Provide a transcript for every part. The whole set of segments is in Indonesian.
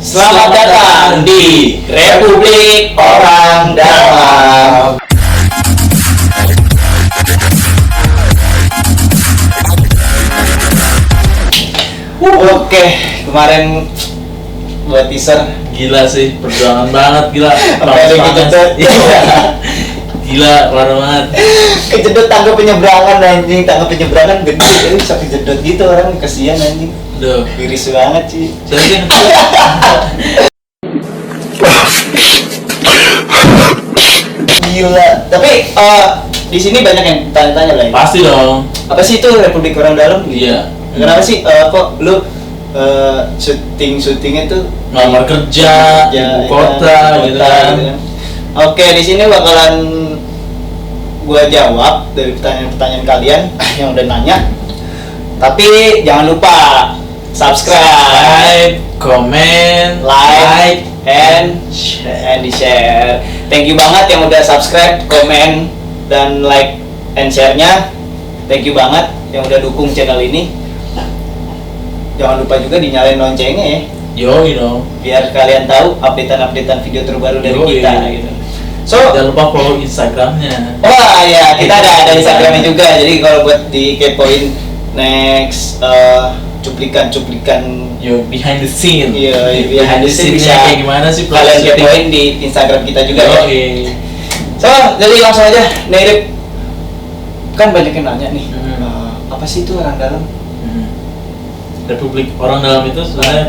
Selamat datang di Republik Orang Dalam. Oke, kemarin buat teaser gila sih, perjuangan banget gila. Sampai kejedot. Gila, parah banget. Kejedot tangga penyeberangan anjing, tangga penyeberangan gede, bisa kejedot gitu orang, kasihan anjing. Duh, Miris banget sih. jadi Gila. Tapi di sini banyak yang tanya-tanya lah. pasti dong. Apa sih itu Republik Orang Dalam? Iya. Kenapa sih kok lu syutingnya tuh Ngelamar kerja, ibu kota, gitu kan. Oke, di sini bakalan gua jawab dari pertanyaan-pertanyaan kalian yang udah nanya. Tapi jangan lupa subscribe, comment, like, and share. Thank you banget yang udah subscribe, comment, dan like and share-nya. Thank you banget yang udah dukung channel ini. Jangan lupa juga dinyalain loncengnya ya. Yo, you know. Biar kalian tahu updatean video terbaru dari Yo, kita iya. gitu. So, Jangan lupa follow Instagramnya. wah ya, kita ada Instagramnya juga. Jadi kalau buat dikepoin next cuplikan-cuplikan Yo, behind the scene. Iya, behind the scene scene-nya bisa kayak gimana sih kalian syuting? kepoin di Instagram kita juga Yo, ya. So, jadi langsung aja, Nerip. Kan banyak yang nanya nih, apa sih itu orang dalam? Republik Orang Dalam itu sebenarnya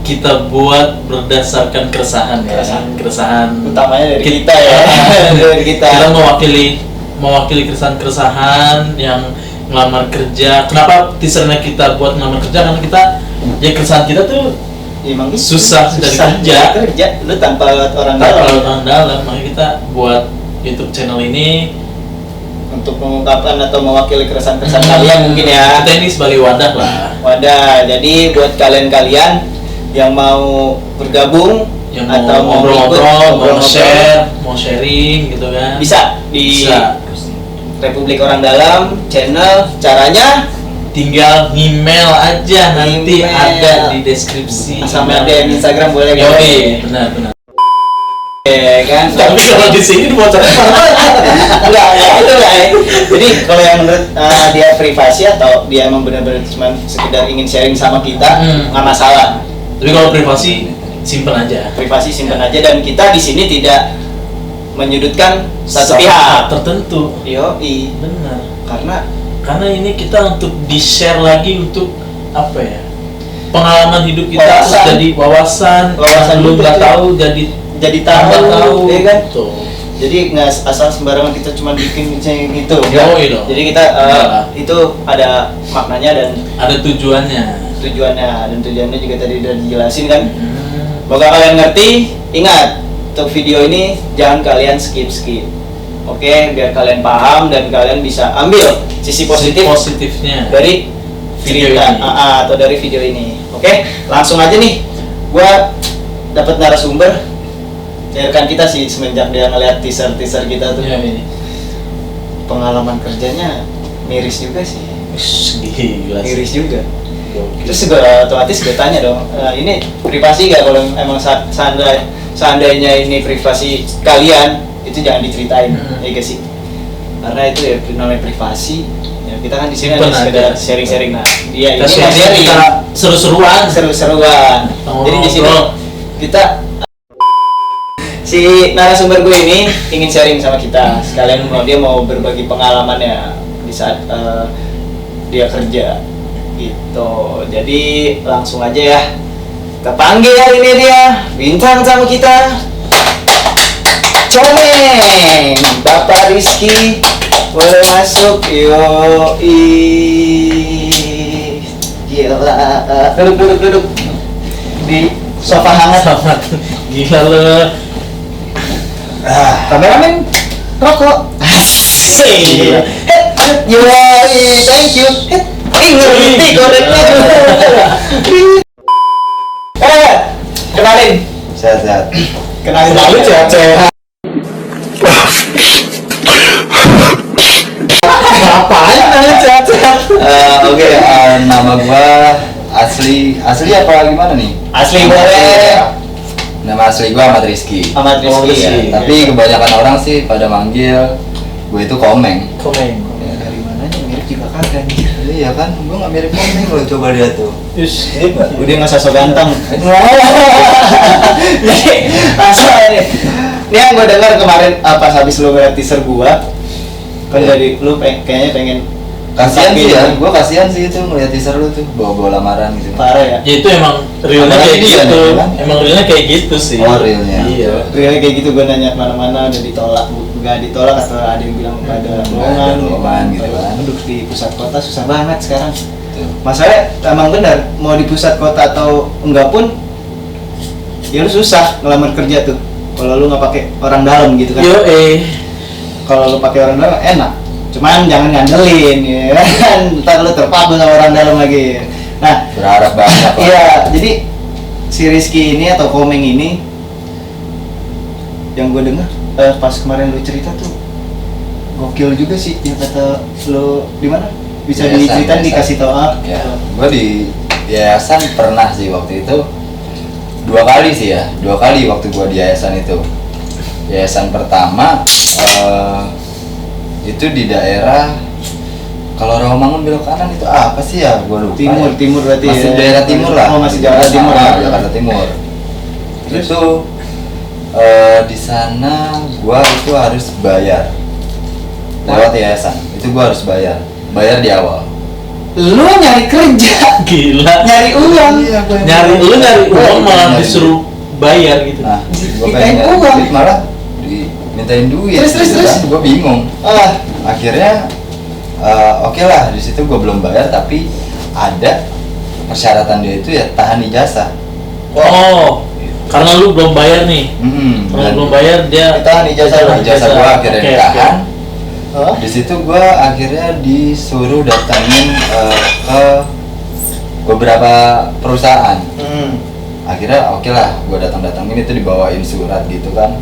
kita buat berdasarkan keresahan ya. Keresahan Utamanya dari kita ya. Dari kita. Kita mewakili keresahan yang ngelamar kerja. Kenapa teasernya kita buat ngelamar kerja? Karena kita ya keresahan kita tuh Emang susah dari kerja. Lu tanpa orang Kalau dalam. orang dalam, makanya kita buat YouTube channel ini Untuk mengungkapkan atau mewakili keresahan-keresahan kalian mungkin ya. Kita ini sebagai wadah lah. Wadah, jadi buat kalian-kalian yang mau bergabung Yang atau mau ngobrol-ngobrol, mau share, mau sharing gitu kan. bisa di Bisa. Republik Orang Dalam channel. Caranya Tinggal email aja, nanti Email. ada di deskripsi. sama DM Instagram boleh kan? Yoi, benar. Kan? Tapi kalau di sini bocoran enggak itu lah ya. Jadi kalau yang menurut dia privasi atau dia emang benar-benar cuma sekedar ingin sharing sama kita, nggak masalah. Tapi kalau privasi simpen aja. Privasi simpan aja, dan kita di sini tidak menyudutkan satu pihak tertentu. Yoi, Benar. karena ini kita untuk di-share lagi untuk apa ya? Pengalaman hidup kita, Wawasan. terus jadi wawasan lu hidup nggak tuh. tahu jadi tahu, ya kan? Tuh. Jadi nggak asal sembarangan kita cuma bikin gitu. Yoi dong. Jadi kita Iyalah. itu ada maknanya dan Ada tujuannya. tujuannya juga tadi udah dijelasin kan. Semoga kalian ngerti. Ingat, untuk video ini jangan kalian skip. Oke, biar kalian paham dan kalian bisa ambil sisi positifnya dari video cerita ini. atau dari video ini. Oke, langsung aja nih. Gua dapat narasumber dari rekan kita sih semenjak dia ngeliat teaser kita tuh. Iya, ini. Pengalaman kerjanya miris juga sih. Gila sih. Miris juga. Gokil. Terus gue otomatis gue tanya dong, ini privasi gak? Kalau emang seandainya ini privasi kalian, itu jangan diceritain, ya gak sih? Karena itu ya namanya privasi. Ya, kita kan di sini Simpen hanya sekedar aja. sharing-sharing. Nah, dia ini Kita mau sharing, sharing, kita seru-seruan. Jadi di sini Ngobrol. kita si narasumber gue ini ingin sharing sama kita. Sekalian dia mau berbagi pengalamannya di saat dia kerja. Gitu. Jadi langsung aja ya. Kita panggil hari ini dia bintang tamu kita. Comeng, Bapak Rizky, boleh masuk. Yoi. Gila. Duduk. Di sofa hangat. Gila lo. Kameramen rokok. Asik. Yoi, thank you. Ngerti koreknya. Kenalin. Sehat-sehat. Kenalin lalu sehat-sehat. Apaan kenalin sehat-sehat? Oke, nama gua asli apa gimana nih? Asli Nama boleh. ya. Nama asli gue Ahmad Rizky. Ahmad Rizky ya. Rizky. Tapi kebanyakan orang sih pada manggil gue itu Komeng. Komeng. Ya, dari mananya mirip juga kagak nih. Iya kan, gue nggak mirip Komeng loh, coba lihat tuh. Yus, Udah nggak sosok ganteng. Jadi asal ini. Ini yang gue dengar kemarin pas habis lu ngeliat teaser gua, kan dari lu kayaknya pengen Kasian sih tapi- ya, gue kasian sih itu ngeliat teaser lu tuh bawa-bawa lamaran gitu. parah ya. ya itu emang realnya Apalagi kayak dia gitu. nih, kan? Emang realnya kayak gitu sih. Oh, realnya. Iya. Realnya kayak gitu, gue nanya mana-mana udah ditolak, nggak ditolak atau ada yang bilang ada bohongan gitu kan. Duduk di pusat kota susah banget sekarang. Tuh. Masalahnya emang benar mau di pusat kota atau enggak pun, ya lu susah ngelamar kerja tuh. Kalau lu nggak pakai orang dalam gitu kan. Yo Kalau lu pakai orang dalam enak. Cuman jangan ngandelin ya kan. Ntar lu terpaku sama orang dalam lagi. Nah, Berharap banyak. Pak. iya, jadi si Rizky ini atau Komeng ini yang gue dengar pas kemarin lu cerita tuh gokil juga sih yang kata lu di mana bisa Yayasan, diceritain yayasan. dikasih tau Ya, gue di yayasan pernah sih waktu itu 2 kali sih ya, 2 kali waktu gue di yayasan itu. Yayasan pertama itu di daerah, kalau Rawamangun belok kanan itu apa sih ya, gue lupa. timur ya. timur berarti Masih ya. daerah timur lah. Oh, masih Jakarta Timur Ah, ya. Jakarta Timur. Terus? Itu di sana gue itu harus bayar lewat yayasan. Itu gue harus bayar di awal. Lu nyari kerja, gila. nyari uang. Iya, gua yang Nyari bayar. lu nyari uang malah Nyari. disuruh bayar gitu. Nah, gue Dimintain pengen nyari uang. duit, malah dimintain duit. Terus. Gue bingung. Ah, Akhirnya oke lah, di situ gue belum bayar, tapi ada persyaratan dia itu ya tahan ijazah. Oh, karena lu belum bayar nih. Karena Dan belum bayar dia ditahan ijazah lu. ijazah gue akhirnya Oke, ditahan. Hah? Di situ gue akhirnya disuruh datangin ke beberapa perusahaan. Akhirnya oke lah, gue datangin itu dibawain surat gitu kan,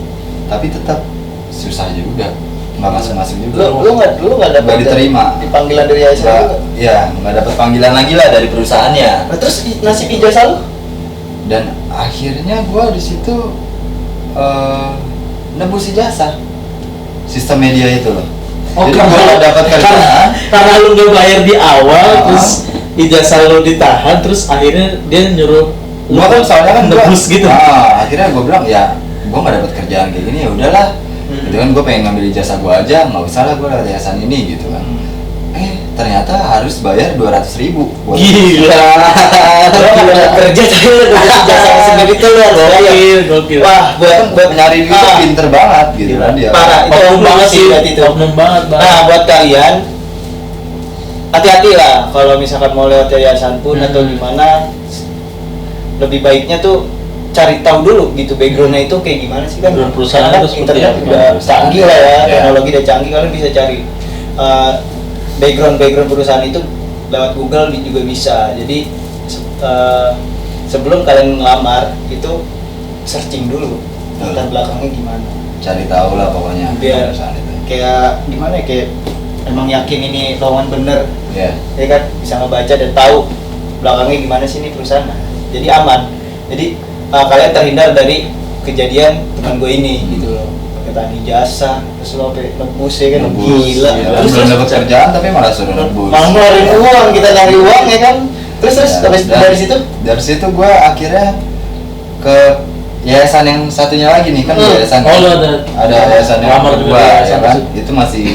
tapi tetap susah juga, nggak masuk juga. Lu nggak dapat Nggak diterima. di panggilan dari yayasan Nggak, juga. iya, nggak dapat panggilan lagi lah dari perusahaannya. Nah, terus nasib ijazah lu? Dan akhirnya gue di situ nebus ijazah, sistem media itu loh. Jadi gue nggak dapat kerjaan. karena lu nggak bayar di awal, Ah. terus ijazah lu ditahan, terus akhirnya dia nyuruh lu Gua kan soalnya kan nebus gitu. akhirnya gue bilang ya gue nggak dapat kerjaan kayak gini, ya udahlah. Gitu kan, gue pengen ngambil ijazah gue aja, nggak usah lah gue lewat yayasan ini gitu kan. Ternyata harus bayar 200.000 buat Gila. Lu nggak dapat kerja tapi lu dapat ijazah sendiri tuh lu harus bayar. Gokil. Wah, buat nyari duit tuh Ah. pinter banget gitu kan dia. Parah. Itu Oknum banget sih, berarti itu. oknum banget, Bang. Nah, buat kalian hati-hati lah kalau misalkan mau lewat yayasan pun atau gimana, lebih baiknya tuh cari tahu dulu gitu backgroundnya itu kayak gimana sih kan. Background perusahaan Sekarang itu seperti internet apa? udah Perusahaan. canggih lah ya, Ya. teknologi udah canggih, kalian bisa cari background perusahaan itu lewat Google juga bisa. Jadi sebelum kalian ngelamar itu searching dulu latar belakangnya gimana. Cari tahu lah pokoknya Biar perusahaan itu. kayak gimana ya, kayak emang yakin ini lowongan bener Ya. ya kan, bisa ngebaca dan tahu belakangnya gimana sih ini perusahaan. Nah, jadi aman, jadi kalian terhindar dari kejadian teman gue ini gitu loh, pakai tahan ijazah terus lo sampai nebus ya kan, Nebus, gila. iya. Terus Belum dapat kerjaan tapi malah suruh nebus. malah ngeluarin uang, kita nyari uang ya kan. Terus Ya, habis dan- dari situ dari situ gue akhirnya ke yayasan yang satunya lagi nih kan. Yayasan Oh, lu ada yayasan yang lamar juga kedua di ya yayasan kan, tersebut. itu masih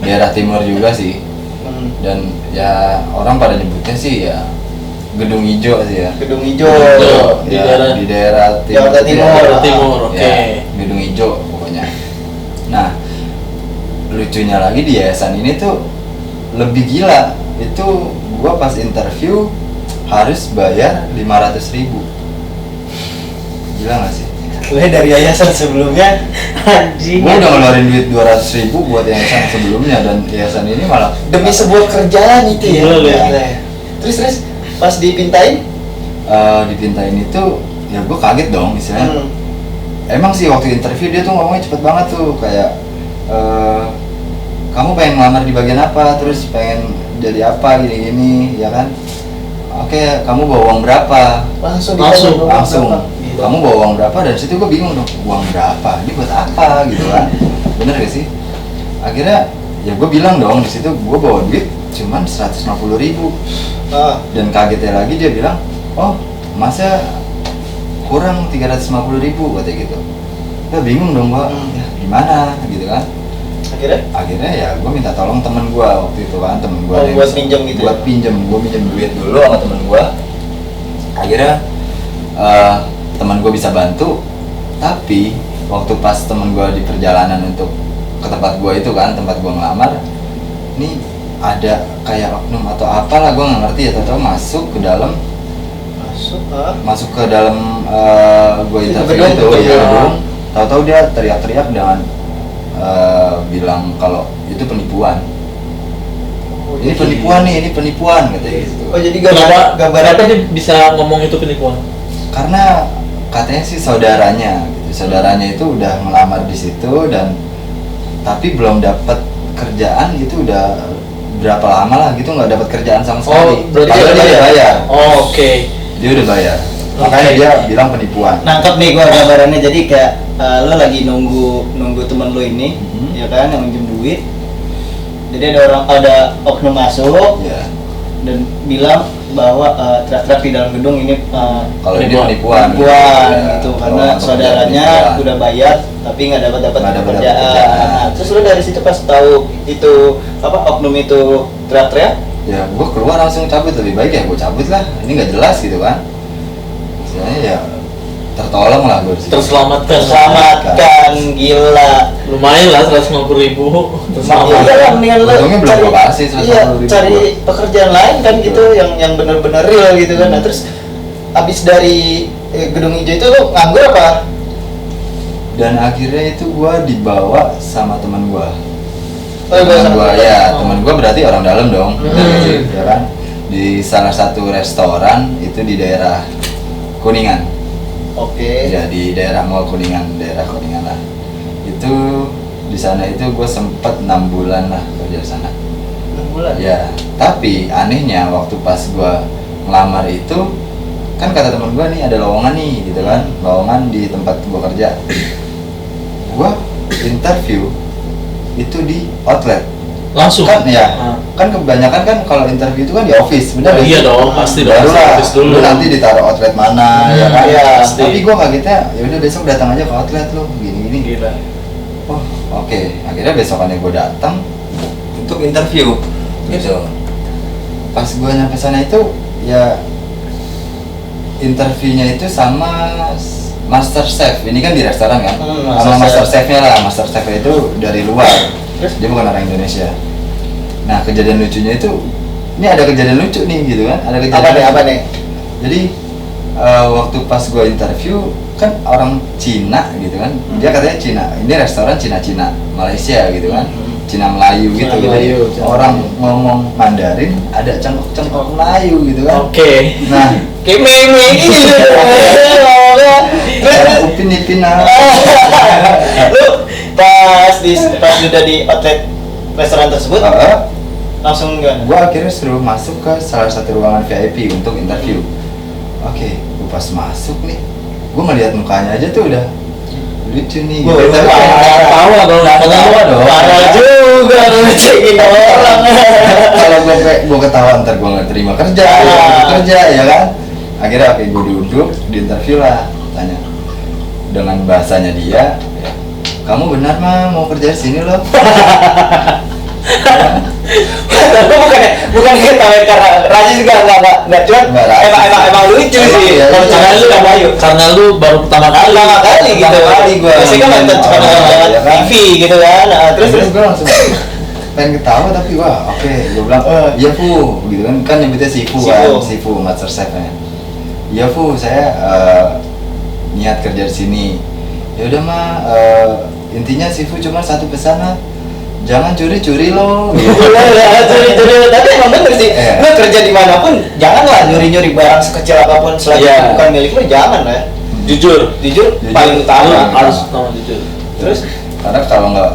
daerah timur juga sih, dan ya orang pada nyebutnya sih ya gedung hijau sih ya. gedung hijau. Hijau. Di Ya, daerah- di daerah Jakarta Timur. Jakarta Timur, oke. Ya, gedung hijau pokoknya. Nah, lucunya lagi di yayasan ini tuh lebih gila. Itu gua pas interview harus bayar 500.000. Gila gak sih? Gue dari yayasan sebelumnya Anjing. Gua udah ngeluarin duit 200.000 buat yayasan sebelumnya, dan yayasan ini malah demi sebuah kerjaan itu ya. Gila, Gila. gila. Terus pas dipintain dipintain itu ya gue kaget dong istilahnya. hmm, Emang sih waktu interview dia tuh ngomongnya cepet banget tuh, kayak kamu pengen ngelamar di bagian apa, terus pengen jadi apa, gini-gini ya kan. oke, kamu bawa uang berapa? Langsung Langsung. Kamu bawa uang berapa? Dan situ gue bingung dong, uang berapa? Ini buat apa gitu kan? Bener gak sih? Akhirnya ya gue bilang dong di situ gue bawa duit cuman 150.000. Dan kagetnya lagi dia bilang, oh masa kurang 350.000 katanya gitu. Ya bingung dong gue, ya gimana gitu kan? Akhirnya ya gue minta tolong temen gue waktu itu kan, temen gue buat pinjam gitu. Buat pinjam, gue minjem duit dulu sama temen gue. Akhirnya teman gue bisa bantu, tapi waktu pas temen gue di perjalanan untuk ke tempat gue itu kan, tempat gue ngelamar, ini ada kayak oknum atau apalah gue nggak ngerti ya, tahu masuk ke dalam gue interview itu ya, tahu-tahu dia teriak-teriak dengan bilang kalau itu penipuan. Ini penipuan nih, ini penipuan katanya gitu. Oh jadi gambarnya dia bisa ngomong itu penipuan? Karena katanya sih saudaranya itu udah melamar di situ dan tapi belum dapat kerjaan, itu udah berapa lama lah gitu nggak dapat kerjaan sama sekali. Berarti dia udah bayar. Oke. Dia udah bayar. Makanya dia bilang penipuan. Nangkep nih gua gambarannya, jadi kayak lo lagi nunggu temen lo ini, ya kan, yang minjem duit. Jadi ada oknum masuk dan bilang bahwa teriak-teriak di dalam gedung ini kalau ini penipuan gitu, karena saudaranya udah bayar tapi nggak dapat pekerjaan. Nah, terus lo dari situ pas tahu itu oknum itu teriak-teriak, ya gue keluar langsung cabut, lebih baik ya gue cabut lah, ini nggak jelas gitu kan. Istilahnya ya tertolong lah gue, terselamatkan, gila. Lumayan lah 150.000. Iya lah, mendingan lo cari pekerjaan lain kan gitu, yang benar-benar real gitu kan. Nah terus abis dari gedung hijau itu lo nganggur apa? Dan akhirnya itu gue dibawa sama teman gue. Teman gue berarti orang dalam dong, ya kan? Di salah satu restoran itu di daerah Kuningan. Oke. Ya di daerah Mall Kuningan, daerah Kuningan lah. Itu di sana itu gue sempet 6 bulan lah kerja di sana. 6 bulan? Ya, tapi anehnya waktu pas gue ngelamar itu kan kata temen gue nih ada lowongan nih gitu kan, lowongan di tempat gue kerja. Gue interview itu di outlet. Langsung kan ya, kan kebanyakan kan kalau interview itu kan di office, bener ya? Iya dong, pasti dong. Baru lah, office dulu. lu nanti ditaruh outlet mana, ya kan? Iya, tapi gue kagetnya, ya udah besok datang aja ke outlet lu, gini-gini. Gila. Oh, oke. Akhirnya besokannya gue datang untuk interview, gitu. Pas gue nyampe sana itu, ya interviewnya itu sama master chef. Ini kan di restoran kan, sama master chefnya lah. Master chef itu dari luar. Dia bukan orang Indonesia. Nah kejadian lucunya itu, ini ada kejadian lucu nih gitu kan, ada kejadian apa nih? Jadi waktu pas gue interview kan orang Cina gitu kan, dia katanya Cina, ini restoran Cina Malaysia gitu kan, Cina Melayu gitu. Jadi orang ngomong Mandarin ada cengkok Melayu gitu kan. Oke. Nah kayak meme gitu. Upin Ipin Lu pas udah di outlet restoran tersebut langsung gimana? Gua akhirnya suruh masuk ke salah satu ruangan VIP untuk interview. Oke, gua pas masuk nih, gua ngeliat mukanya aja tuh udah lucu nih. Tawa dong, tawa dong. Parah juga ngecekin orang. Kalau gua ketawa ntar gua nggak terima kerja ya kan. Akhirnya oke, gua duduk di interview lah, tanya dengan bahasanya dia, kamu benar mah mau kerja di sini loh? bukan ketawain karena Raji juga nggak cuman emang lucu sih. Karena lu baru pertama kali gitu. Biasanya kan nonton cuma lewat TV gitu kan. Terus gue langsung pengen ketawa tapi wah oke, gue bilang iya Fu gitu kan nyebutnya Sifu master chef-nya. Iya Fu, saya niat kerja di sini. Ya udah mah intinya Sifu cuma satu pesan lah, jangan curi-curi loh. Curi-curi, tapi emang bener sih. Lu kerja dimanapun janganlah nyuri-nyuri barang sekecil apapun selagi bukan milik lu, jangan lah. Jujur paling utama, harus utama jujur. Terus karena kalau nggak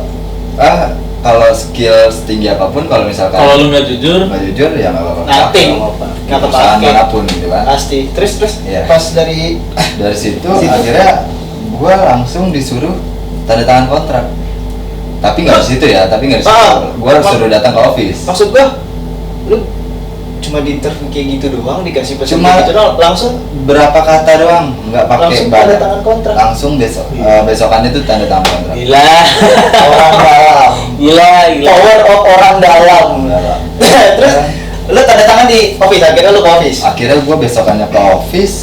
kalau skill setinggi apapun kalau misalkan Kalau lu nggak jujur, ya nggak apa-apa. Nothing. Di Nggak perusahaan kepake. manapun gitu kan. Pasti. Terus Iya. pas dari Dari situ Situ. akhirnya gua langsung disuruh tanda tangan kontrak. Tapi nggak di situ ya, tapi nggak di situ. Ah, Gua suruh datang ke office. maksud gua lu cuma di interview kayak gitu doang dikasih pesan Cuma- gitu doang, langsung Berapa kata doang, nggak pakai langsung banyak. tanda tangan kontrak. Langsung besokannya tuh tanda tangan kontrak. gila, Orang dalam. gila. Power of orang dalam. Enggak. Terus lu tanda tangan di office, akhirnya lu ke office. Akhirnya gue besokannya ke office.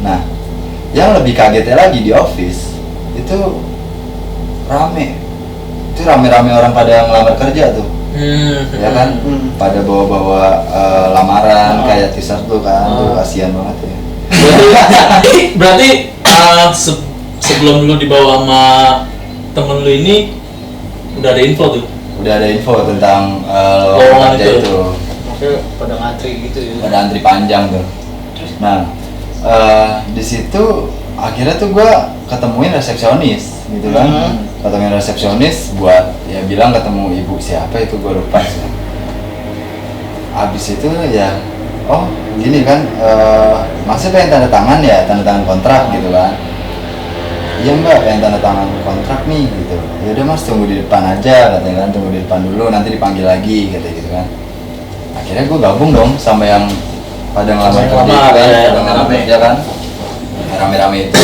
Nah, yang lebih kagetnya lagi di office itu rame. Itu rame-rame orang pada ngelamar kerja tuh, ya kan? Hmm. Pada bawa-bawa lamaran Oh. kayak t-shirt tuh kan, tuh Oh. kasihan banget ya. Berarti sebelum lu dibawa sama temen lu ini udah ada info tuh. Udah ada info tentang Lowongan kerja itu. itu. Makanya pada ngantri gitu ya. Ada antri panjang tuh. Nah, di situ akhirnya tuh gue ketemuin resepsionis gitu kan. Hmm. Ketemuin resepsionis buat ya bilang ketemu ibu siapa itu gue lupa sih. Abis itu ya, oh gini kan, masih pengen tanda tangan ya, tanda tangan kontrak gitu kan. Iya mbak, pengen tanda tangan kontrak nih gitu. Ya udah mas, tunggu di depan aja katanya kan, tunggu di depan dulu, nanti dipanggil lagi katanya gitu kan. Akhirnya gue gabung dong sama yang pada ngelamar Yang kerja ngelamar, kan, ya, pada ngelamar rame-rame. kerja kan, rame-rame itu.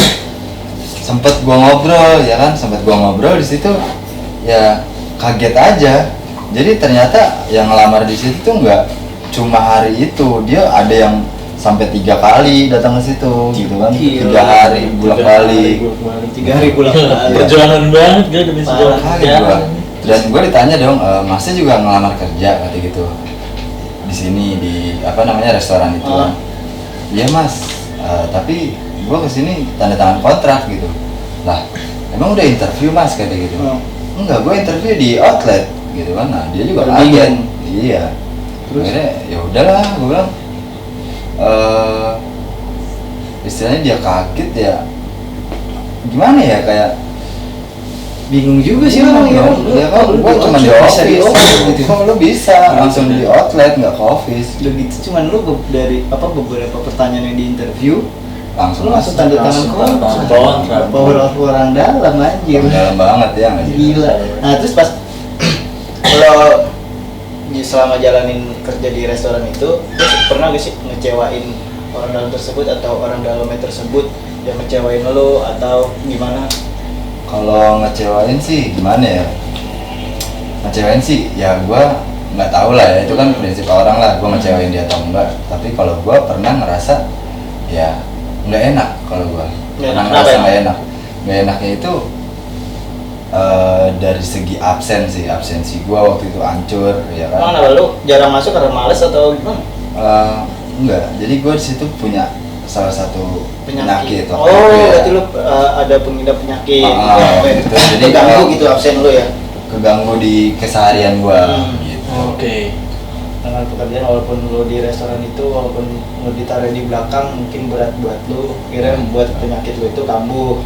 Sempet gue ngobrol ya kan, sempet gue ngobrol di situ, ya kaget aja. Jadi ternyata yang ngelamar di situ tuh nggak cuma hari itu, dia ada yang sampai 3 kali datang ke situ gitu kan, Gila. 3 hari bolak-balik. 3 hari pulang balik. Perjuangan banget gak demi sebuah Parah, Kaget gua. Dan gue ditanya dong, masnya juga ngelamar kerja kata gitu di sini di apa namanya restoran itu kan. Iya mas, tapi gue kesini tanda tangan kontrak gitu. Lah emang udah interview mas kata gitu. Enggak, gue interview di outlet gitu kan. Nah dia juga Baru kaget. bingung. Iya. Terus? Akhirnya ya udahlah, gue bilang istilahnya dia kaget ya, gimana ya, kayak Bingung juga sih orang ya. ya kan gue cuma di bisa di office office gitu. Kok lu bisa langsung di outlet nggak ke office Udah gitu cuman lu dari beberapa pertanyaan yang di interview langsung lu langsung tanda tangan Langsung kontrak. kontrak. Power of orang dalam anjir. dalam banget ya nggak sih? Gila. Nah terus pas kalau selama jalanin kerja di restoran itu, terus pernah gak sih ngecewain orang dalam tersebut atau orang dalamnya tersebut yang ngecewain lo atau gimana? Kalau ngecewain sih gimana ya, ngecewain sih ya gue nggak tahu lah ya, itu kan prinsip orang lah, gue ngecewain dia atau enggak. Tapi kalau gue pernah ngerasa ya nggak enak, kalau gue Nggak pernah enak, ngerasa kenapa nggak enak. Nggak enaknya itu dari segi absensi gue waktu itu hancur ya Emang kan. kenapa lu jarang masuk karena males atau gimana? Enggak, jadi gue di situ punya salah satu penyakit waktu Oh, itu ya. berarti lu ada pengidap penyakit. Gitu. Jadi Terganggu kalau- gitu absen lu ya. Keganggu di keseharian gue gitu. Oke. Dengan pekerjaan walaupun lu di restoran itu, walaupun lu ditaruh di belakang mungkin berat buat lu, kira buat penyakit lu itu kambuh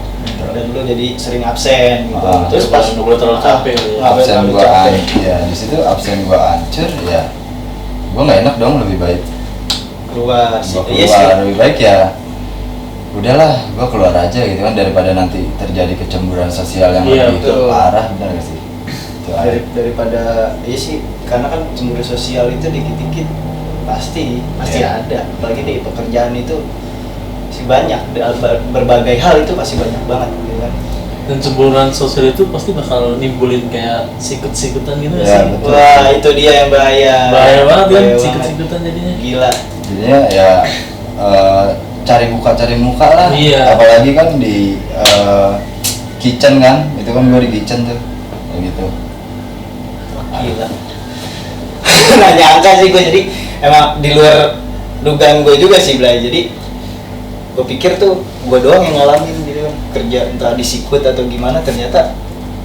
dan lu jadi sering absen gitu. Terus pas nggak boleh terlalu capek gitu ya. nggak boleh Absen terlalu gue capek. ya di situ absen gue hancur ya, gue nggak enak dong, lebih baik Keluar sih. gue Iya keluar, sih. lebih baik ya udahlah gue keluar aja gitu kan, daripada nanti terjadi kecemburuan sosial yang Iya, lebih betul. parah, benar gak sih? Itu aja. Daripada iya sih, karena kan cemburu sosial itu dikit-dikit pasti Iya. ada, apalagi di pekerjaan itu sih banyak, berbagai hal itu pasti banyak banget gitu kan. Dan cemburuan sosial itu pasti bakal nimbulin kayak sikut-sikutan gitu nggak Ya, sih? betul. Wah itu dia yang bahaya. Bahaya banget kan Bahaya sikut-sikutan jadinya. Gila. Jadinya ya cari muka lah. Iya. Apalagi kan di kitchen kan, itu kan gue di kitchen tuh kayak gitu. Gila. Nggak nyangka sih gue, jadi emang di luar dugaan gue juga sih Blay. Jadi gue pikir tuh gue doang yang ngalamin gitu kan, kerja entah di sikut atau gimana, ternyata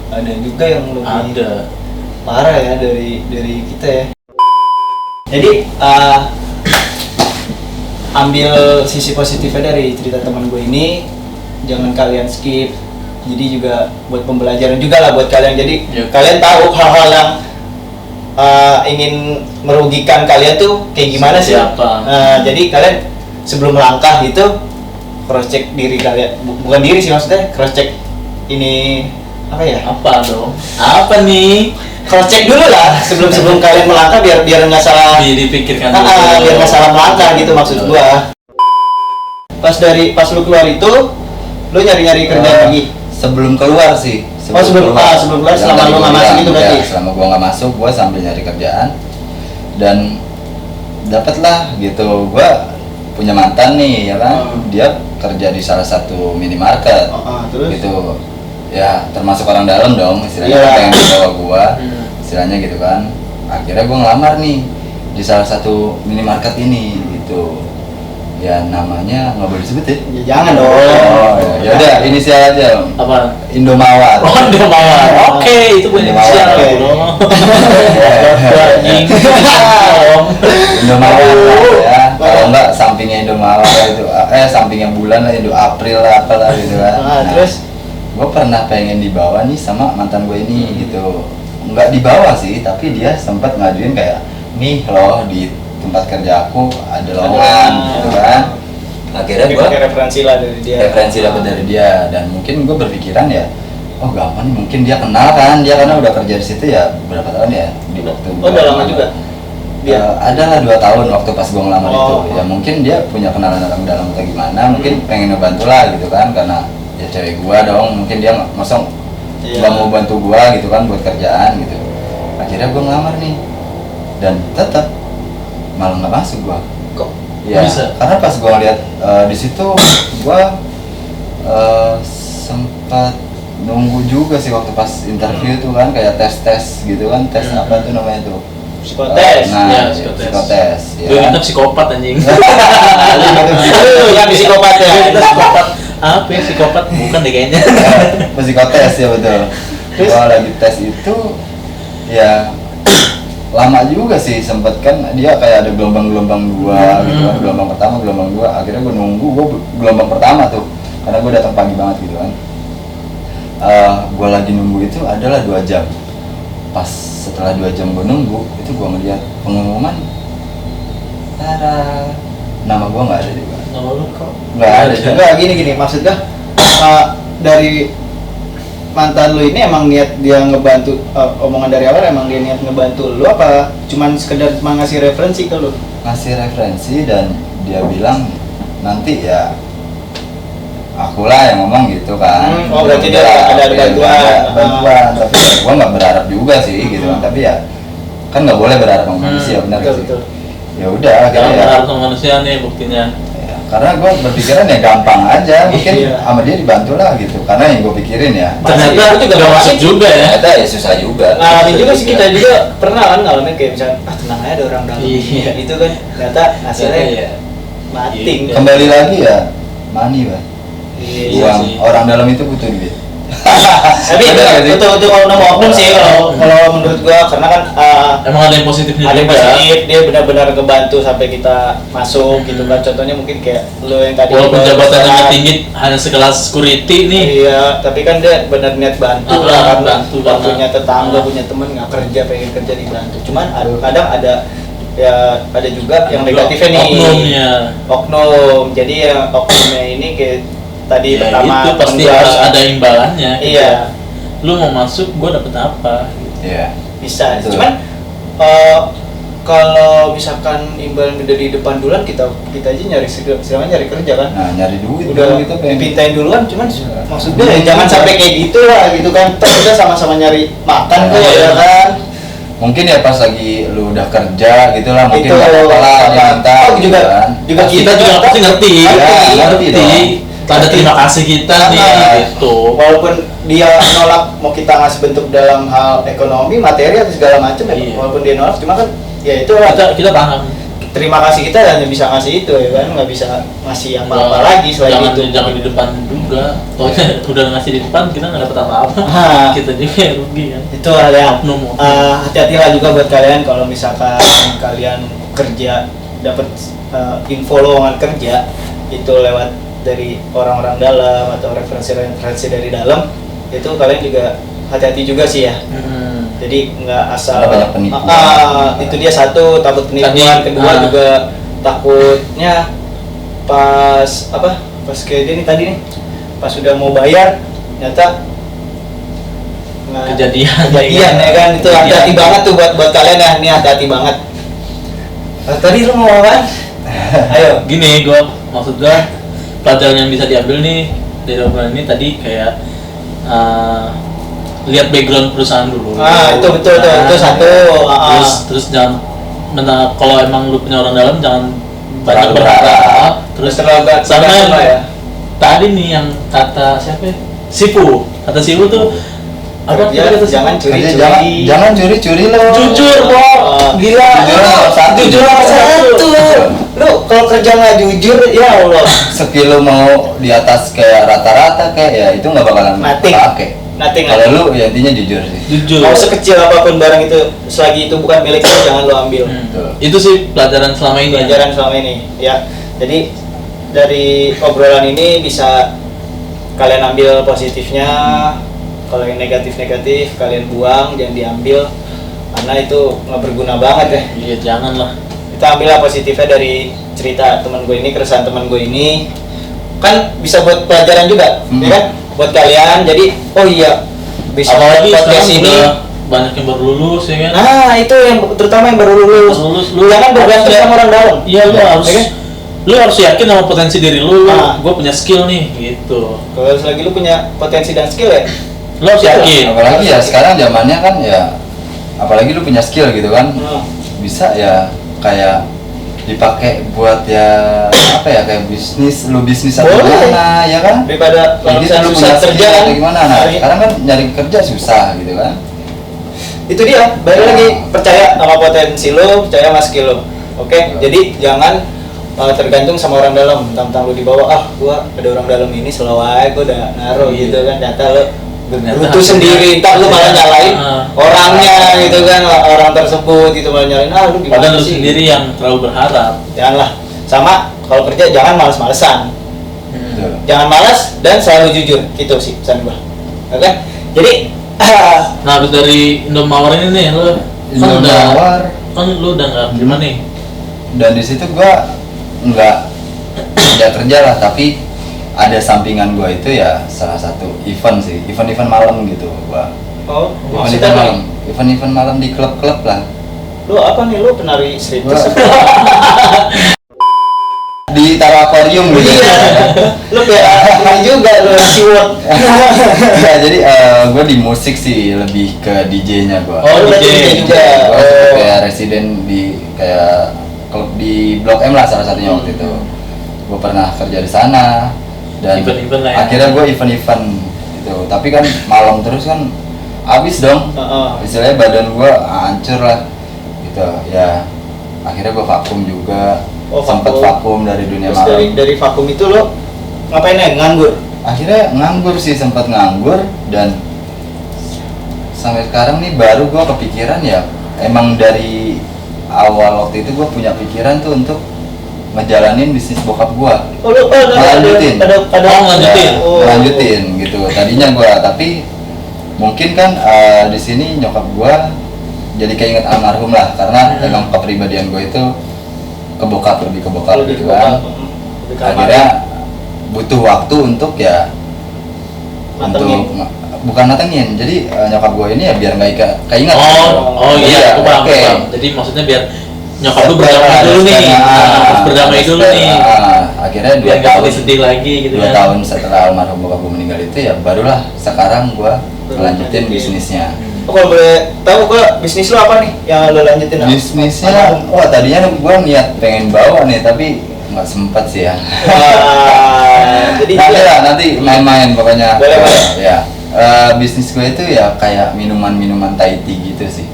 ada juga yang lebih Ada. parah ya dari kita ya. Jadi ambil sisi positifnya dari cerita teman gue ini, jangan kalian skip. Jadi juga buat pembelajaran juga lah buat kalian. Jadi Yep. kalian tahu hal-hal yang ingin merugikan kalian tuh kayak gimana sih? Siapa? Jadi kalian sebelum melangkah gitu cross check diri kalian, bukan diri sih maksudnya, cross check ini apa ya? Apa dong? Apa nih? Cross check dulu lah sebelum kalian melangkah biar nggak salah. Dipikirkan dulu. Biar nggak salah melangkah gitu maksud gua. Pas lu keluar itu, lu nyari kerja lagi. Sebelum keluar sih. Sebelum keluar selama lu nggak masuk itu berarti. Ya, selama gua nggak masuk, gua sambil nyari kerjaan dan dapatlah gitu. Gua punya mantan nih ya kan, dia kerja di salah satu minimarket. Terus? Gitu. Ya termasuk orang dalam dong istilahnya, Iya. yang dibawa gua istilahnya gitu kan. Akhirnya gua ngelamar nih di salah satu minimarket ini gitu. Ya namanya nggak boleh disebut ya. Ya jangan dong. Oh, ya udah inisial aja. Apa? Indomawar. Oh, dia mawar. Oke, itu punya Indomawar, inisial. oke. Bro. Anjing. Indomawar ya. Kalau enggak sampingnya Indomawar itu sampingnya bulan lah, Indo April lah apalah gitu kan. Terus Gue pernah pengen dibawa nih sama mantan gue ini gitu. Enggak dibawa sih, tapi dia sempat ngajuin kayak nih loh di tempat kerja aku ada lowongan gitu kan. Akhirnya gue pakai referensi lah dari dia. referensi dapat dari dia, dan mungkin gue berpikiran ya, oh gampang nih, mungkin dia kenal kan, dia karena udah kerja di situ ya berapa tahun ya di waktu. Udah lama juga. Dia Ada lah 2 tahun waktu pas gue ngelamar itu. Oh. Ya mungkin dia punya kenalan orang dalam atau gimana, mungkin pengen ngebantu lah gitu kan, karena ya cewek gua dong, mungkin dia masa nggak mau bantu gua gitu kan buat kerjaan gitu. Akhirnya gua ngelamar nih dan tetap malah nggak masuk gua. Kok Ya, bisa? karena pas gua lihat di situ gua sempat nunggu juga sih waktu pas interview tuh kan, kayak tes gitu kan, tes apa tuh namanya tuh, psikotes. nah Ya, psikotes ya Gue kan? kita psikopat anjing. Yang psikopat ya. Kita psikopat. Apa ya psikopat? Bukan deh kayaknya. psikotes ya betul. Terus? Gua lagi tes itu ya lama juga sih, sempet kan dia kayak ada gelombang-gelombang 2 gitu kan, gelombang pertama, gelombang 2. Akhirnya gue nunggu, gue gelombang pertama tuh karena gue datang pagi banget gitu kan. Gue lagi nunggu itu adalah 2 jam. Pas setelah 2 jam gue nunggu itu gue ngeliat pengumuman, tada, nama gue nggak ada juga. Nama lu kok? Nggak ada juga. Enggak gini maksudnya dari mantan lu ini emang niat dia ngebantu, omongan dari awal emang dia niat ngebantu lu apa cuman sekedar cuma ngasih referensi ke lu? Ngasih referensi dan dia bilang nanti ya akulah yang ngomong gitu kan. Oh, berarti dia ada bantuan. Tapi ya gua nggak berharap juga sih gitu kan, tapi ya kan nggak boleh berharap sama manusia, benar betul, sih. betul. Ya udah Jangan akhirnya ya, berharap sama manusia nih buktinya. ya, karena gua berpikiran ya gampang aja, mungkin Iya. sama dia dibantu lah gitu, karena yang gua pikirin ya Ternyata Aku juga nggak masuk masih- juga ya. ternyata ya susah juga. Ngalamin juga sih, kita juga pernah kan ngalamin kayak misalnya tenang aja ada orang dalam Iya. gitu kan, ternyata hasilnya Iya. mating. Iya. Kembali lagi ya money, Pak. Iya Uang sih. orang dalam itu butuh duit. Tapi itu kalau nemu oknum sih kalau menurut gua, karena kan Emang ada yang positifnya ada yang juga. positif, dia benar-benar ngebantu sampai kita masuk gitu kan. Contohnya mungkin kayak lo yang tadi Walaupun baru jabatannya sekarang. tinggi hanya sekelas security nih. Iya, tapi kan dia benar niat bantu lah kan, bantu Kan banget. punya tetangga, punya temen nggak kerja, pengen kerja dibantu. Cuman kadang ada ya ada juga yang negatifnya nih. Oknumnya. Oknum. Jadi yang oknumnya ini kayak tadi Ya, pertama itu pasti temen gua, harus ada imbalannya. gitu. Iya. Lu mau masuk, gua dapet apa? Iya. Bisa. Betul. Cuman kalau misalkan imbalan udah di depan duluan, kita aja nyari nyari kerja kan. Nah, nyari duit Udah gitu pengen. dipintain duluan, cuman Iya. maksudnya ya jangan sampai kayak gitu lah gitu kan. Terus kita sama-sama nyari makan tuh Iya. ya kan. Mungkin ya pas lagi lu udah kerja gitu lah, mungkin Itu, nggak apa-apa lah apa. diminta Oh, gitu juga- kan. juga Kita juga pasti ngerti. ngerti dong. Tanda terima kasih kita nih Nah, gitu. Walaupun dia nolak mau kita ngasih bentuk dalam hal ekonomi, materi atau segala macam ya, Iya. walaupun dia nolak, cuma kan ya itu lah. Kita paham. Terima kasih kita hanya bisa ngasih itu ya kan, nggak bisa ngasih apa-apa lagi selain jangan, itu. Jangan di depan juga. Tohnya udah ngasih di depan kita nggak dapet apa-apa. Ah. Kita juga yang rugi kan. Itu hal yang Oknum. hati-hatilah juga buat kalian kalau misalkan kalian kerja dapat info lowongan kerja itu lewat dari orang-orang dalam atau referensi dari dalam, itu kalian juga hati-hati juga sih ya. Jadi nggak asal. Ada banyak penipuan. Itu dia satu, takut penipuan. Kedua juga takutnya pas kayak dia nih tadi nih, pas sudah mau bayar ternyata kejadian ya kan. Itu hati-hati banget tuh buat kalian ya, nih hati-hati banget. Tadi lu mau apa? Ayo. Gini, maksud gue pelajaran yang bisa diambil nih dari obrolan ini tadi kayak lihat background perusahaan dulu. Itu betul tuh, itu satu. Terus jangan kalau emang lu punya orang dalam jangan banyak berharap. Terus terlalu sama yang ya. Tadi nih yang kata siapa ya? Sifu tuh apa Ya, kata jangan Jadi curi-curi. jangan curi-curi lo. jujur, Bob. Gila. Jujur nomor satu. Lu kalau kerja nggak jujur, ya Allah. Skill lo mau di atas kayak rata-rata kayak ya itu nggak bakalan Nothing. pakai. Kalau lu ya intinya jujur sih. Jujur. Mau sekecil apapun barang itu, selagi itu bukan milik lu, jangan lu ambil. Itu sih pelajaran selama ini. Pelajaran selama ini, ya. Jadi dari obrolan ini bisa kalian ambil positifnya. Kalau yang negatif kalian buang, jangan diambil karena itu nggak berguna banget ya. Iya, jangan lah. Kita ambillah positifnya dari cerita teman gue ini, keresahan teman gue ini, kan bisa buat pelajaran juga, ya kan? Buat kalian. Jadi oh iya, bisa Apalagi podcast sekarang ini udah banyak yang baru lulus ya kan. Nah itu yang terutama yang baru lulus. Lu Jangan bergantung sama orang dalam. Iya, Ya, lu harus yakin sama potensi diri lu. Nah. Gue punya skill nih gitu. Kalau selagi lu punya potensi dan skill ya, Lu harus yakin. Apalagi ya sekarang zamannya kan ya, apalagi lu punya skill gitu kan, bisa ya kayak dipakai buat ya apa ya kayak bisnis atau Boleh. gimana ya kan? daripada Jadi langsung lu susah punya kerja skill kan. atau gimana? Nah sekarang kan nyari kerja susah gitu kan? Itu dia, balik lagi, percaya sama potensi lo, percaya sama skill lo. Oke, jadi jangan tergantung sama orang dalam. Tentang lu dibawa, gua ada orang dalam ini selalu aja gua udah naruh gitu kan, data lo Ternyata butuh sendiri, entar lu malah nyalain orangnya gitu kan, orang tersebut gitu malah nyalain, lu gimana Padahal lu sih? sendiri yang terlalu berharap. Janganlah. Sama kalau kerja jangan malas-malesan. Betul. Jangan malas dan selalu jujur, gitu sih pesan gua. Oke? Jadi Nah, habis dari Indomawar ini nih, lu Indomawar. kan lu udah nggak gimana nih? Dan di situ gua nggak kerja lah, tapi ada sampingan gua itu ya salah satu event malam gitu gua. oh, Event maksudnya malam, event malam di klub-klub lah. lu apa nih, lu penari striptease? Di taruh akuarium gitu. Iya. Lu kayak ini juga lu SeaWorld. Ya jadi gue di musik sih lebih ke DJ-nya gue. Oh, lu DJ juga. Gue kayak residen di kayak klub di Blok M lah salah satunya waktu itu. Gue pernah kerja di sana dan Event-event lah ya. akhirnya gue event gitu. Tapi kan malam terus kan habis dong. Istilahnya badan gue hancur lah gitu ya. Akhirnya gue vakum juga. Sempet vakum dari dunia Terus malam. dari vakum itu lo ngapain ya? Nganggur? Akhirnya nganggur sih, sempat nganggur dan sampai sekarang nih baru gue kepikiran ya, emang dari awal waktu itu gue punya pikiran tuh untuk ngejalanin bisnis bokap gue. Oh lu Lanjutin. lanjutin. Gitu tadinya gue, tapi mungkin kan di sini nyokap gue jadi keinget almarhum lah, karena emang kepribadian gue itu lebih ke bokap gitu kan. Akhirnya butuh waktu untuk ya Matengin. untuk bukan matengin, jadi nyokap gue ini ya biar nggak keinget. Oh iya, aku paham, oke. paham. Jadi maksudnya biar nyokap lu berdamai dulu nih, harus berdamai dulu nih. Akhirnya Biar 2 nggak tahun sedih lagi gitu 2 kan. tahun setelah almarhum bokap gue meninggal itu ya barulah sekarang gue lanjutin bisnisnya. Oh, kalau boleh tahu gua bisnis lo apa nih yang lo lanjutin? Bisnisnya, wah tadinya gue niat pengen bawa nih tapi nggak sempat sih ya. Jadi nanti main-main pokoknya. Boleh. Ya. Bisnis gue itu ya kayak minuman Thai tea gitu sih.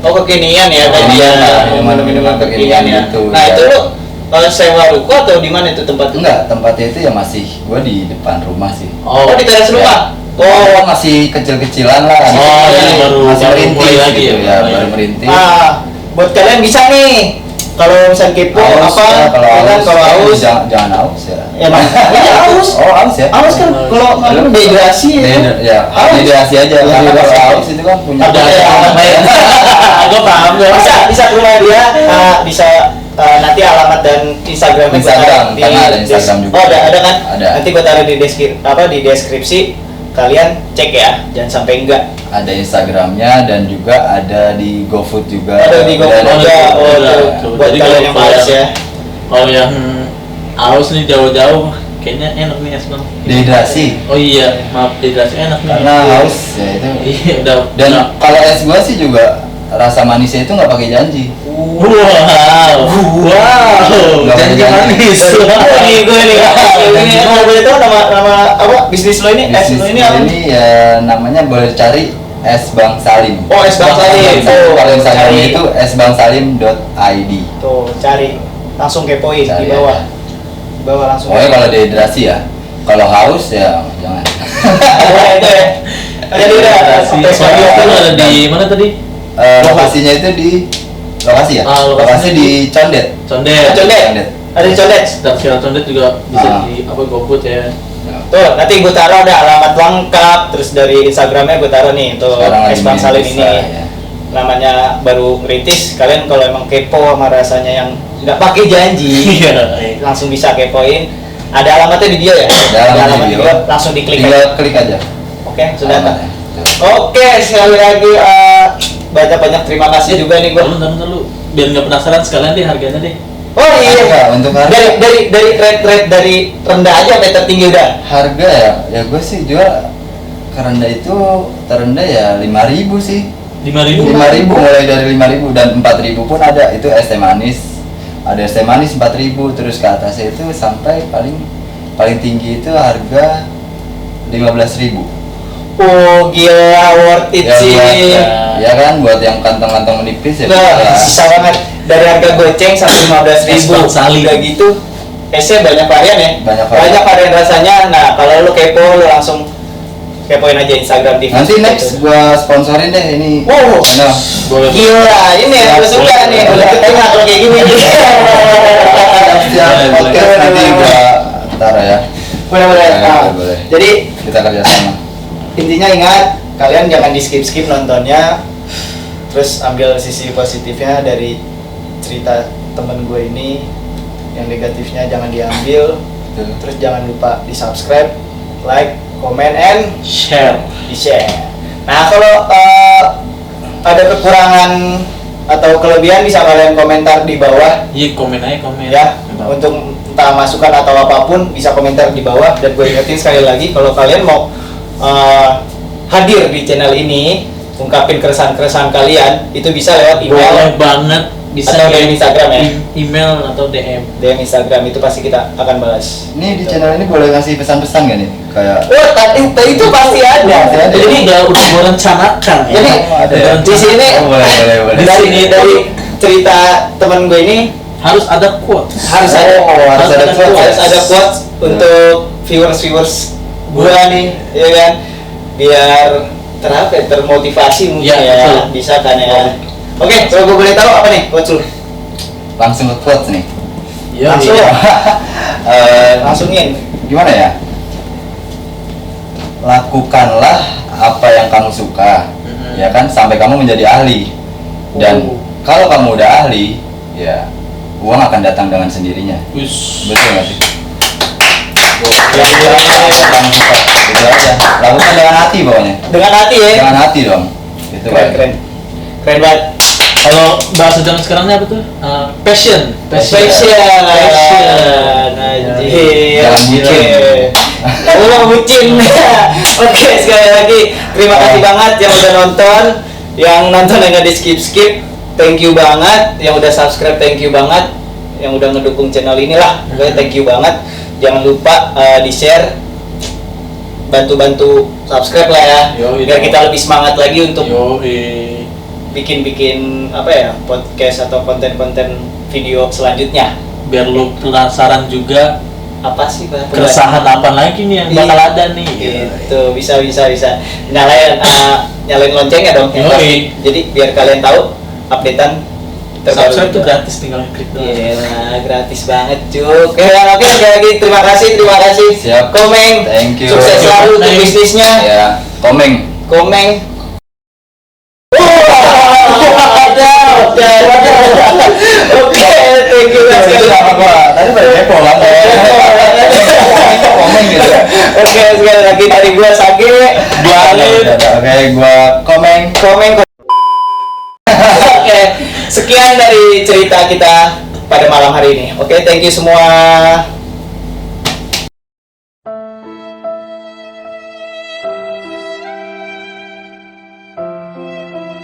Oh, kekinian ya, Kekinian lah, minuman kekinian ya. gitu, Nah, ya. itu lo sewa ruko atau di mana itu tempat? Enggak, tempatnya itu ya masih gue di depan rumah sih. Oh, di teras rumah. Oh, masih kecil-kecilan lah. Oh, masih jadi baru merintis mulai lagi gitu ya? ya, baru merintis. Buat kalian bisa nih, Kalau misalnya kepo apa? Kalau haus jangan haus ya. Ya Bang. Iya haus. Oh, haus ya. Haus kan kalau dehidrasi Ya, dehidrasi aja. Ya, Karena dehidrasi. kalau haus itu kan punya Ada gue paham gue. bisa ke rumah dia, bisa nanti alamat dan Instagramnya gua Instagram, taruh di karena ada Instagram juga. Oh ada kan? Ada. Nanti gue taruh di deskripsi. Kalian cek ya, jangan sampai enggak. Ada Instagramnya dan juga ada di GoFood juga. Ada di GoFood juga. Oh, tuh. Buat Jadi kalian yang males ya. Kalau yang haus nih jauh-jauh, kayaknya enak nih es bang. Dehidrasi. Oh iya, maaf dehidrasi enak nih. Karena haus ya itu. Iya udah. Dan kalau es gua sih juga rasa manisnya itu nggak pakai janji. Wow. Nggak Janji pakai manis. Gue nih. Ini kalau boleh tahu nama apa bisnis lo ini? Es lo ini apa? Ini ya namanya boleh cari es Bang Salim. Oh, es Bang Salim. Kalau Instagramnya Cari. itu esbangsalim.id. Tuh, cari langsung kepoin Cari di bawah. Di bawah langsung. Pokoknya kalau dehidrasi ya. Kalau haus ya jangan. Oh, itu ya. Jadi udah Dehidrasi. sampai Itu ada di mana tadi? Lokasinya itu di lokasi ya. Lokasi di Condet. Condet. Condet. Ada di Condet. Dan Villa Condet juga bisa Ah. di apa GoFood ya. Tuh, nanti gue taruh ada alamat lengkap, terus dari Instagramnya gue taruh nih, tuh Sekarang lagi es Bang Salim bisa, ini. ya. Namanya baru ngerintis, kalian kalau emang kepo sama rasanya yang nggak pakai janji, Iya. langsung bisa kepoin. Ada alamatnya di bio ya? Ada alamat di video. bio, langsung diklik Tinggal aja. klik aja. Oke, sudah tak? Alamatnya. Oke, sekali lagi banyak terima kasih juga nih gue. Bentar lu. Biar nggak penasaran sekalian deh harganya deh. Oh iya, Harga, untuk harga. dari rate dari rendah aja sampai tertinggi udah. Harga ya gue sih jual kerendah itu terendah ya 5.000 sih. 5.000. 5.000 mulai dari 5.000 dan 4.000 pun ada. Itu es teh manis. Ada es teh manis 4.000 terus ke atasnya itu sampai paling tinggi itu harga 15.000. Oh gila, worth it sih. Ya kan buat yang kantong-kantong menipis ya. Nah, bisa. sisa banget. Dari harga goceng sampai 15.000. Es Bang Salim. Udah gitu, esnya banyak varian ya. Banyak varian. rasanya. Nah, kalau lu kepo, lu langsung kepoin aja Instagram di Nanti Facebook next itu. gua sponsorin deh ini. Wow. Nah, Boleh. Gila, ini yang gue suka Boleh. nih. Udah ketengah kalau kayak gini. siap Boleh, podcast boleh. nanti gua taruh ya. Boleh. Nah, Boleh. jadi Kita kerjasama. intinya ingat, kalian jangan di skip nontonnya. Terus ambil sisi positifnya dari cerita temen gue ini, yang negatifnya jangan diambil. Betul. Terus jangan lupa di subscribe, like, comment, and Share. di share. Nah kalau ada kekurangan atau kelebihan bisa kalian komentar di bawah Iya komen aja komen. ya. Untuk entah masukan atau apapun bisa komentar di bawah. Dan gue ingetin sekali lagi, kalau kalian mau hadir di channel ini, ungkapin keresahan-keresahan kalian, itu bisa lewat email Boleh banget. Bisa atau kayak DM Instagram ya. Email atau DM. DM Instagram, itu pasti kita akan balas. Ini di channel ini boleh ngasih pesan-pesan gak nih? Kayak Oh, tadi itu pasti ada. Pasti ada. Jadi udah gue rencanakan ya. Jadi ada ya? di sini Oh, boleh. dari cerita teman gue ini Harus ada quotes. harus ada harus ada quotes. harus ada quotes untuk viewers gua nih, ya kan, biar termotivasi mungkin Ya, ya, betul. bisa kan ya. Oke, kalau gue boleh tahu apa nih quotes lu? langsung ke quotes nih. Iya. Langsung. Eh, Langsungin. gimana ya? Lakukanlah apa yang kamu suka, Mhm. ya kan, sampai kamu menjadi ahli. Dan Oh. kalau kamu udah ahli, ya uang akan datang dengan sendirinya. Wis. Betul nggak sih? Ya, Kamu suka, itu aja. Lakukan dengan hati pokoknya. dengan hati ya. Dengan hati dong. Itu Keren banget. Kalau bahasa zaman sekarangnya apa tuh? Passion. Passion. Anjir. Jangan bucin. Lu bucin. Oke, sekali lagi terima kasih banget yang udah nonton. Yang nonton yang nggak di skip. Thank you banget. Yang udah subscribe, thank you banget. Yang udah ngedukung channel inilah, pokoknya thank you banget. Jangan lupa di share, bantu subscribe lah ya. Yoi, Biar dong. kita lebih semangat lagi untuk bikin apa ya, podcast atau konten-konten video selanjutnya. Biar lu penasaran juga Apa sih Bang? keresahan apa lagi nih yang bakal Iya. ada nih. Gitu, bisa nyalain loncengnya dong yang Yoi. pasti. Jadi biar kalian tahu updatean Subscribe tuh gratis, tinggal klik doang. Iya, gratis banget cuk. Oke, sekali lagi terima kasih. Siap. Komeng. Thank you. Sukses selalu untuk Komeng. bisnisnya. Ya, Komeng. Komeng. Oke, thank you guys. Tadi pada kepo kan. Komeng gitu. Oke, sekali lagi dari gua Sage, gua Alif, Oke, gua Komeng. Komeng. Oke, sekian dari cerita kita pada malam hari ini. Oke, thank you semua.